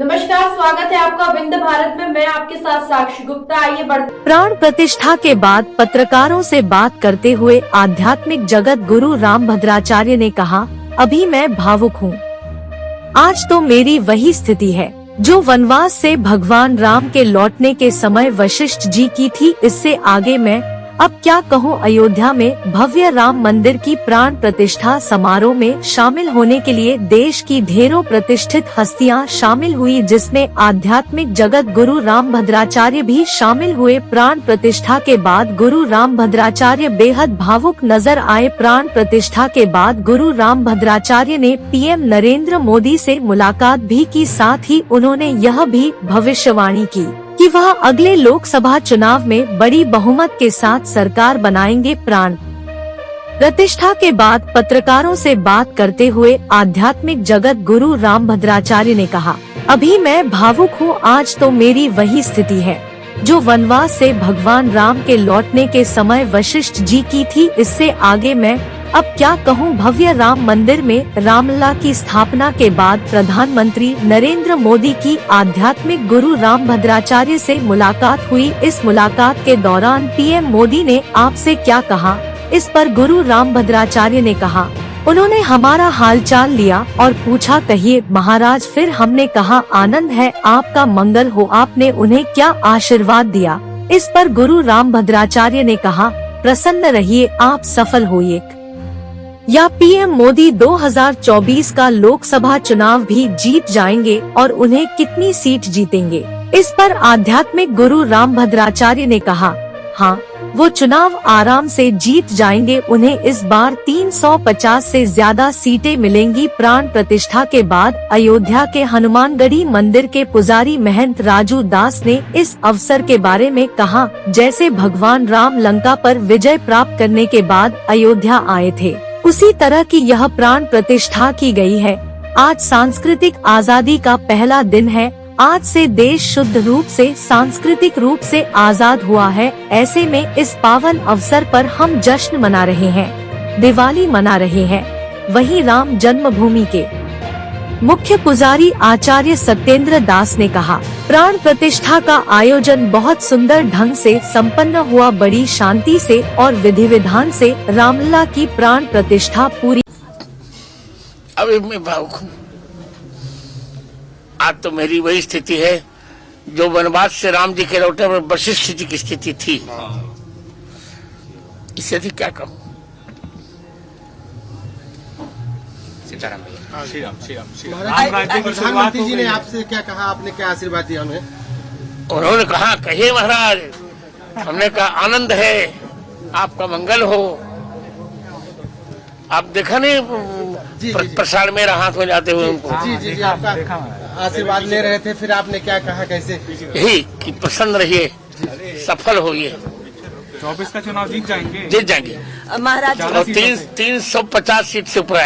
नमस्कार, स्वागत है आपका विंध्य भारत में। मैं आपके साथ साक्षी गुप्ता। आइए बढ़ते। प्राण प्रतिष्ठा के बाद पत्रकारों से बात करते हुए आध्यात्मिक जगत गुरु रामभद्राचार्य ने कहा, अभी मैं भावुक हूँ। आज तो मेरी वही स्थिति है जो वनवास से भगवान राम के लौटने के समय वशिष्ठ जी की थी। इससे आगे मैं अब क्या कहूँ। अयोध्या में भव्य राम मंदिर की प्राण प्रतिष्ठा समारोह में शामिल होने के लिए देश की ढेरों प्रतिष्ठित हस्तियां शामिल हुई, जिसमें आध्यात्मिक जगत गुरु रामभद्राचार्य भी शामिल हुए। प्राण प्रतिष्ठा के बाद गुरु रामभद्राचार्य बेहद भावुक नजर आए। प्राण प्रतिष्ठा के बाद गुरु रामभद्राचार्य ने पीएम नरेंद्र मोदी से मुलाकात भी की, साथ ही उन्होंने यह भी भविष्यवाणी की कि वह अगले लोकसभा चुनाव में बड़ी बहुमत के साथ सरकार बनाएंगे। प्राण प्रतिष्ठा के बाद पत्रकारों से बात करते हुए आध्यात्मिक जगत गुरु रामभद्राचार्य ने कहा, अभी मैं भावुक हूँ। आज तो मेरी वही स्थिति है जो वनवास से भगवान राम के लौटने के समय वशिष्ठ जी की थी। इससे आगे मैं अब क्या कहूँ। भव्य राम मंदिर में रामलला की स्थापना के बाद प्रधानमंत्री नरेंद्र मोदी की आध्यात्मिक गुरु रामभद्राचार्य से मुलाकात हुई। इस मुलाकात के दौरान पीएम मोदी ने आपसे क्या कहा, इस पर गुरु रामभद्राचार्य ने कहा, उन्होंने हमारा हालचाल लिया और पूछा, कहिए महाराज। फिर हमने कहा, आनंद है, आपका मंगल हो। आपने उन्हें क्या आशीर्वाद दिया। इस पर गुरु रामभद्राचार्य ने कहा, प्रसन्न रहिए, आप सफल होइए। या पीएम मोदी 2024 का लोकसभा चुनाव भी जीत जाएंगे और उन्हें कितनी सीट जीतेंगे। इस पर आध्यात्मिक गुरु रामभद्राचार्य ने कहा, हाँ, वो चुनाव आराम से जीत जाएंगे। उन्हें इस बार 350 से ज्यादा सीटें मिलेंगी। प्राण प्रतिष्ठा के बाद अयोध्या के हनुमानगढ़ी मंदिर के पुजारी महंत राजू दास ने इस अवसर के बारे में कहा, जैसे भगवान राम लंका पर विजय प्राप्त करने के बाद अयोध्या आए थे, उसी तरह की यह प्राण प्रतिष्ठा की गई है। आज सांस्कृतिक आजादी का पहला दिन है। आज से देश शुद्ध रूप से सांस्कृतिक रूप से आजाद हुआ है। ऐसे में इस पावन अवसर पर हम जश्न मना रहे हैं, दिवाली मना रहे हैं। वहीं राम जन्मभूमि के मुख्य पुजारी आचार्य सत्येंद्र दास ने कहा, प्राण प्रतिष्ठा का आयोजन बहुत सुंदर ढंग से संपन्न हुआ, बड़ी शांति से और विधि विधान से रामलला की प्राण प्रतिष्ठा पूरी। अभी मैं भावुक हूँ। आज तो मेरी वही स्थिति है जो वनवास से राम जी के लौटे पर वशिष्ठ जी की स्थिति थी। इससे अधिक क्या कहूँ। प्रधानमंत्री जी ने आपसे क्या कहा, आपने क्या आशीर्वाद दिया उन्हें? उन्होंने कहा, कहिए महाराज। हमने कहा, आनंद है, आपका मंगल हो। आप देखा नहीं प्रसाद में हाथ में जाते हुए उनको। जी आपका आशीर्वाद ले रहे थे, फिर आपने क्या कहा, कैसे? यही कि प्रसन्न रहिए, सफल होइए। 24 का चुनाव जीत जाएंगे महाराज। 350 सीट से ऊपर आए।